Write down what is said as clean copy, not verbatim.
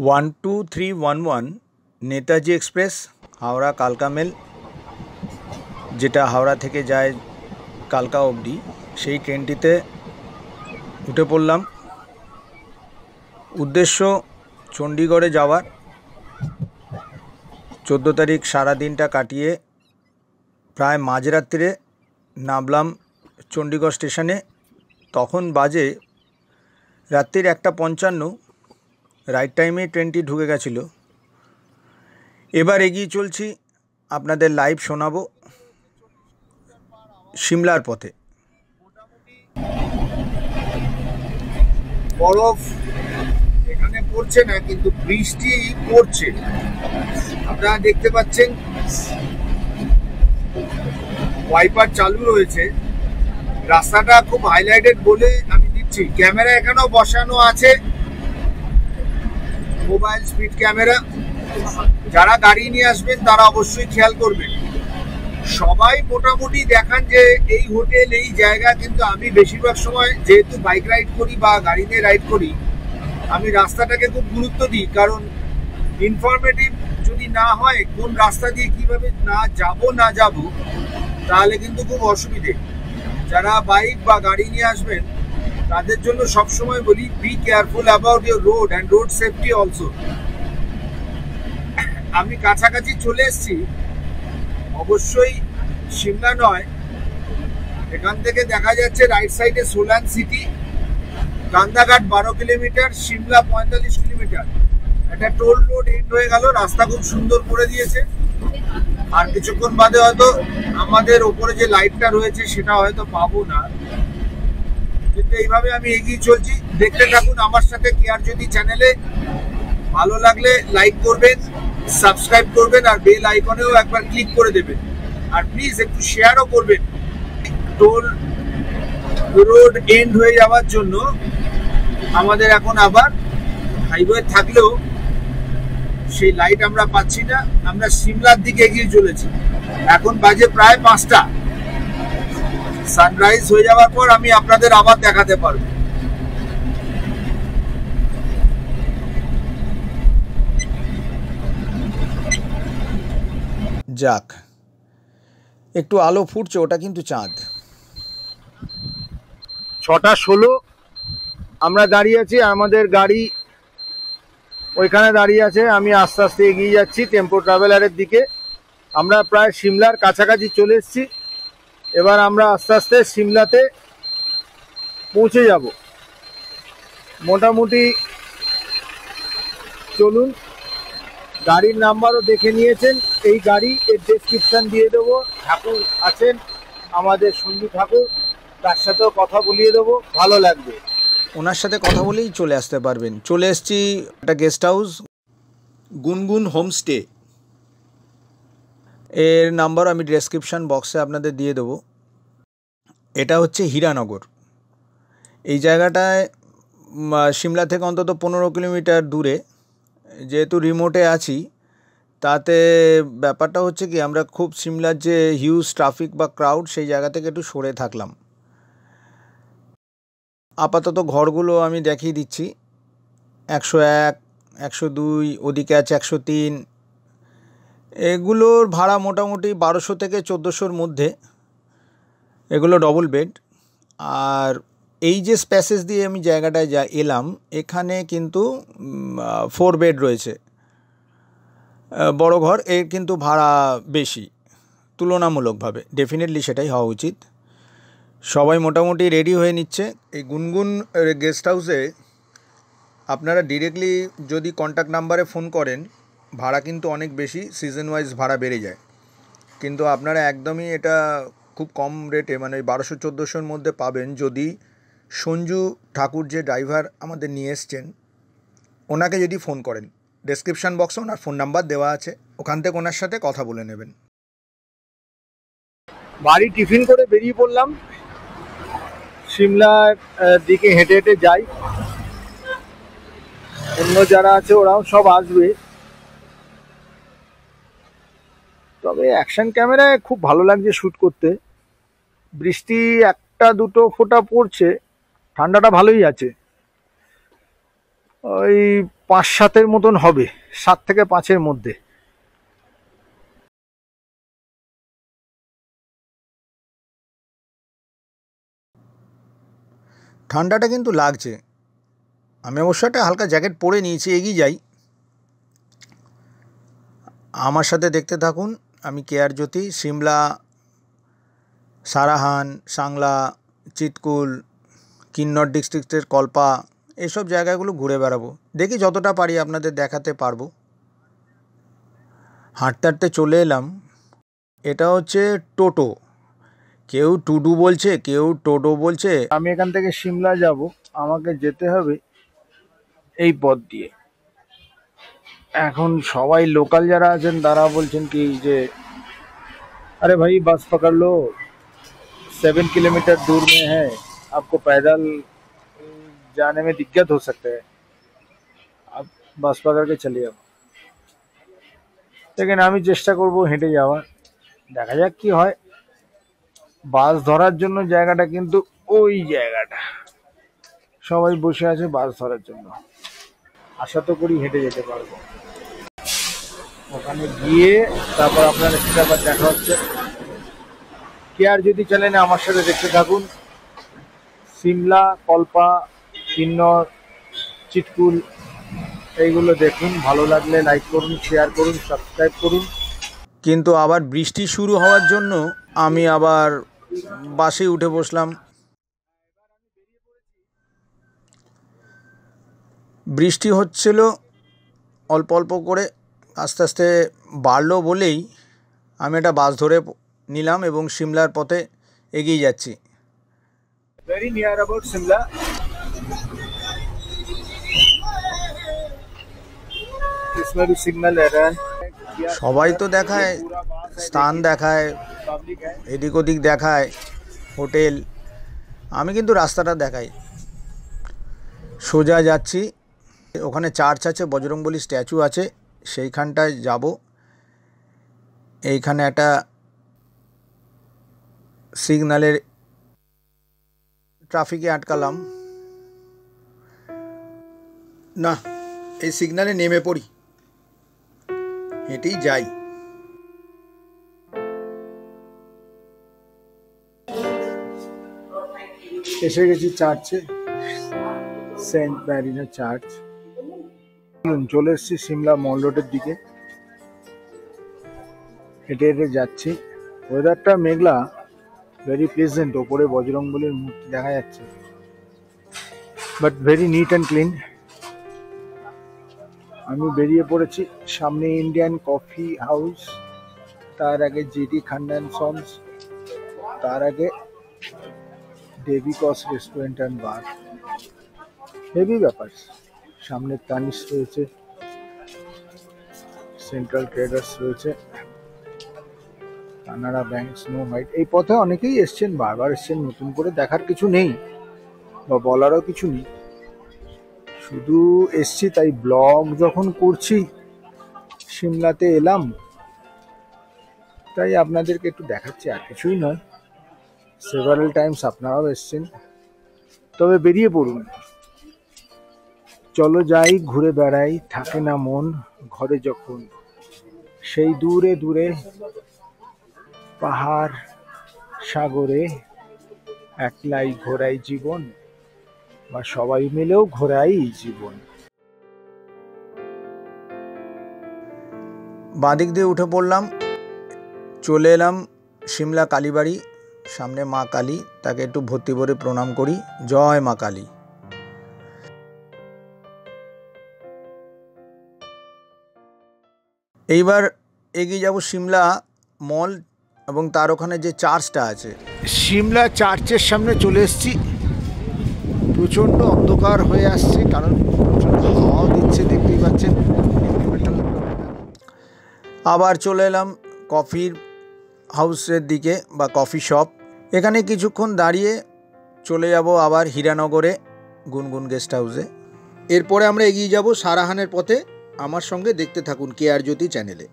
1231 Netaji express Howrah কালকা mail, যেটা হাওড়া থেকে যায় কালকা অবধি, সেই ট্রেনটিতে উঠে পড়লাম। উদ্দেশ্য চণ্ডীগড়ে যাওয়ার। 14 তারিখ সারাদিনটা কাটিয়ে প্রায় মাঝরাত্রিরে নামলাম চণ্ডীগড় স্টেশনে। তখন বাজে রাত্রির 1:55। রাইট টাইমে ট্রেনটি ঢুকে গেছিল। এবার এগিয়ে চলছি, আপনাদের লাইভ শোনাবো সিমলার পথে। বরফ এখানে পড়ছে না, কিন্তু বৃষ্টি পড়ছে। আপনারা দেখতে পাচ্ছেন ওয়াইপার চালু রয়েছে। রাস্তাটা খুব হাইলাইটেড বলে আমি দিচ্ছি। ক্যামেরা এখানেও বসানো আছে, মোবাইল স্পিড ক্যামেরা। যারা গাড়ি নিয়ে আসবেন তারা অবশ্যই খেয়াল করবেন। সবাই মোটামুটি দেখান যে এই হোটেল, এই জায়গা, কিন্তু আমি বেশিরভাগ সময় যেহেতু বাইক রাইড করি বা গাড়িতে রাইড করি, আমি রাস্তাটাকে খুব গুরুত্ব দিই। কারণ ইনফরমেটিভ যদি না হয় কোন রাস্তা দিয়ে কিভাবে না যাব তাহলে কিন্তু খুব অসুবিধে। যারা বাইক বা গাড়ি নিয়ে আসবেন তাদের জন্য সবসময় বলি, be careful about your road and road safety also. আমি কাছাকাছি চলে এসেছি, অবশ্যই সিমলা নয়। এখান থেকে দেখা যাচ্ছে রাইট সাইডে Solan city, Kandaghat 12 kilometre, Shimla 45 kilometre. একটা টোল রোড এন্ড হয়ে গেল। রাস্তা খুব সুন্দর করে দিয়েছে। আর কিছুক্ষণ বাদে হয়তো আমাদের ওপরে যে লাইটটা রয়েছে সেটা হয়তো পাবো না, কিন্তু এইভাবে আমি এগিয়ে চলছি। দেখতে থাকুন আমার সাথে। কেয়ার যদি চ্যানেলে ভালো লাগলে লাইক করবেন, সাবস্ক্রাইব করবেন, আর বেল আইকনেও একবার ক্লিক করে দেবেন। আর প্লিজ একটু শেয়ারও করবেন। টোল রোড এন্ড হয়ে যাওয়ার জন্য আমাদের এখন আবার হাইওয়ে থাকলেও সেই লাইট আমরা পাচ্ছি না। আমরা সিমলার দিকে এগিয়ে চলেছি। এখন বাজে প্রায় 5টা। সানরাইজ হয়ে যাওয়ার পর আমি আপনাদের আবার দেখাতে পারবো। যাক, একটু আলো ফুটছে, ওটা কিন্তু চাঁদ। 6:16 আমরা দাঁড়িয়ে আছি। আমাদের গাড়ি ওইখানে দাঁড়িয়ে আছে। আমি আস্তে আস্তে এগিয়ে যাচ্ছি টেম্পো ট্রাভেলারের দিকে। আমরা প্রায় সিমলার কাছাকাছি চলে এসেছি। এবার আমরা আস্তে আস্তে সিমলাতে পৌঁছে যাব। মোটামুটি চলুন। গাড়ির নাম্বারও দেখে নিয়েছেন। এই গাড়ি এর ডেসক্রিপশন দিয়ে দেবো। ঠাকুর আছেন আমাদের সঞ্জু ঠাকুর, তার সাথেও কথা বলিয়ে দেবো, ভালো লাগবে। ওনার সাথে কথা বলেই চলে আসতে পারবেন। চলে এসেছি একটা গেস্ট হাউস, গুনগুন হোমস্টে। এর নাম্বার আমি ডেসক্রিপশান বক্সে আপনাদের দিয়ে দেবো। এটা হচ্ছে হীরানগর। এই জায়গাটায় সিমলা থেকে অন্তত 15 কিলোমিটার দূরে। যেহেতু রিমোটে আছি, তাতে ব্যাপারটা হচ্ছে কি, আমরা খুব সিমলার যে হিউজ ট্রাফিক বা ক্রাউড, সেই জায়গা থেকে একটু সরে থাকলাম। আপাতত ঘরগুলো আমি দেখিয়ে দিচ্ছি। 101, 102, ওদিকে আছে 103। এগুলোর ভাড়া মোটামুটি 1200 থেকে 1400-র মধ্যে। এগুলো ডবল বেড। আর এই যে স্পেসেস দিয়ে আমি জায়গাটায় এলাম, এখানে কিন্তু 4 বেড রয়েছে, বড় ঘর। এর কিন্তু ভাড়া বেশি তুলনামূলকভাবে। ডেফিনেটলি সেটাই হওয়া উচিত। সবাই মোটামুটি রেডি হয়ে নিচ্ছে। এই গুনগুন গেস্ট হাউসে আপনারা ডিরেক্টলি যদি কন্ট্যাক্ট নাম্বারে ফোন করেন, ভাড়া কিন্তু অনেক বেশি, সিজন ওয়াইজ ভাড়া বেড়ে যায়। কিন্তু আপনারা একদমই এটা খুব কম রেটে, মানে 1200-1400-র মধ্যে পাবেন যদি সঞ্জু ঠাকুর, যে ড্রাইভার আমাদের নিয়ে এসছেন, ওনাকে যদি ফোন করেন। ডেসক্রিপশান বক্সে ওনার ফোন নাম্বার দেওয়া আছে, ওখান থেকে ওনার সাথে কথা বলে নেবেন। বাড়ি টিফিন করে বেরিয়ে পড়লাম। সিমলার দিকে হেঁটে হেঁটে যাই। অন্য যারা আছে ওরাও সব আসবে। তবে অ্যাকশন ক্যামেরায় খুব ভালো লাগছে শ্যুট করতে। বৃষ্টি 1-2 ফোঁটা পড়ছে, ঠান্ডাটা ভালোই আছে। ওই 5-7 মতন হবে, 7 থেকে 5 মধ্যে। ঠান্ডাটা কিন্তু লাগছে। আমি অবশ্য একটা হালকা জ্যাকেট পরে নিয়েছি, এগিয়ে যাই। আমার সাথে দেখতে থাকুন। আমি কেয়ার জ্যোতি সিমলা, সারাহান, সাংলা, চিতকুল, কিন্নর ডিস্ট্রিক্টের কল্পা, এইসব জায়গাগুলো ঘুরে বেড়াবো। দেখি যতটা পারি আপনাদের দেখাতে পারবো। হাঁটতে হাঁটতে চলে এলাম। এটা হচ্ছে টোটো, কেউ টুডু বলছে, কেউ টোটো বলছে। আমি এখান থেকে সিমলা যাব, আমাকে যেতে হবে এই পথ দিয়ে। এখন সবাই লোকাল যারা আছেন তারা বলছেন কি যে अरे भाई बस पकड़ लो, 7 किलोमीटर दूर में है, आपको पैदल जाने में दिक्कत हो सकता है, आप बस पकड़ के चलिए। लेकिन আমি চেষ্টা করব হেঁটে যাওয়ার, দেখা যাক কি হয়। বাস ধরার জন্য জায়গাটা কিন্তু ওই জায়গাটা, সবাই বসে আছে বাস ধরার জন্য। আশা তো করি হেঁটে যেতে পারবো। ওখানে গিয়ে তারপর আপনাদের সাথে আবার দেখা হচ্ছে। কেয়ার যদি চ্যানেলে আমার সাথে দেখতে থাকুন। সিমলা, কল্পা, কিন্নর, চিতকুল এইগুলো দেখুন। ভালো লাগলে লাইক করুন, শেয়ার করুন, সাবস্ক্রাইব করুন। কিন্তু আবার বৃষ্টি শুরু হওয়ার জন্য আমি আবার বাসে উঠে বসলাম। বৃষ্টি হচ্ছিল অল্প অল্প করে, আস্তে আস্তে বাড়লো বলেই আমি একটা বাস ধরে নিলাম এবং সিমলার পথে এগিয়ে যাচ্ছি। Very near about Shimla. इसमें भी सिग्नल है रहा है। সবাই তো দেখায়, স্থান দেখায়, এদিক ওদিক দেখায়, হোটেল। আমি কিন্তু রাস্তাটা দেখাই। সোজা যাচ্ছি, ওখানে চার্চ আছে, বজরংবলী স্ট্যাচু আছে, সেইখানটায় যাব। এইখানে একটা সিগন্যালের ট্রাফিকে আটকালাম। না, এই সিগন্যালে নেমে পড়ি, হেঁটেই যাই। এসে গেছি চার্চে, সেন্ট ম্যারিনা চার্চ। চলে এসেছি সিমলা মল রোডের দিকে, হেঁটে হেঁটে যাচ্ছি। ওয়েদারটা মেঘলা, ভেরি প্লেজেন্ট। ওপরে বজরংবলীর মূর্তি দেখা যাচ্ছে, but very neat and clean. আমি বেরিয়ে পড়েছি। সামনে ইন্ডিয়ান কফি হাউস, তার আগে জিডি খান্ডান সন্স, তার আগে ডেভিকস রেস্টুরেন্ট অ্যান্ড বার। হেভি ব্যাপার। সামনে তানিশ রয়েছে, সেন্ট্রাল ট্রেডার্স রয়েছে, কানাড়া ব্যাংক, স্নো হোয়াইট। এই পথে অনেকেই এসছেন, বারবার এসছেন, নতুন করে দেখার কিছু নেই বা বলারও কিছু নেই। শুধু এসছি তাই ব্লগ যখন করছি, সিমলাতে এলাম তাই আপনাদেরকে একটু দেখাচ্ছি, আর কিছুই নয়। সেভারাল টাইমস আপনারাও এসছেন, তবে বেরিয়ে পড়ুন। চলো যাই, ঘুরে বেড়াই, থাকে না মন ঘরে যখন। সেই দূরে দূরে পাহাড় সাগরে একলাই ঘোরাই জীবন, বা সবাই মিলেও ঘোরাই জীবন। বাঁদিক দিয়ে উঠে পড়লাম, চলে এলাম সিমলা কালীবাড়ি। সামনে মা কালী, তাকে একটু ভর্তি ভরে প্রণাম করি। জয় মা কালী। এইবার এগিয়ে যাব সিমলা মল এবং তার ওখানে যে চার্চটা আছে। সিমলা চার্চের সামনে চলে এসেছি। প্রচণ্ড অন্ধকার হয়ে আসছে, কারণ প্রচণ্ড হাওয়া দিচ্ছে, দেখতেই পাচ্ছেন। আবার চলে এলাম কফির হাউসের দিকে বা কফি শপ। এখানে কিছুক্ষণ দাঁড়িয়ে চলে যাব আবার হীরানগরে গুনগুন গেস্ট হাউসে। এরপরে আমরা এগিয়ে যাব সারাহানের পথে। আমার সঙ্গে দেখতে থাকুন কেয়ার জ্যোতি চ্যানেলে।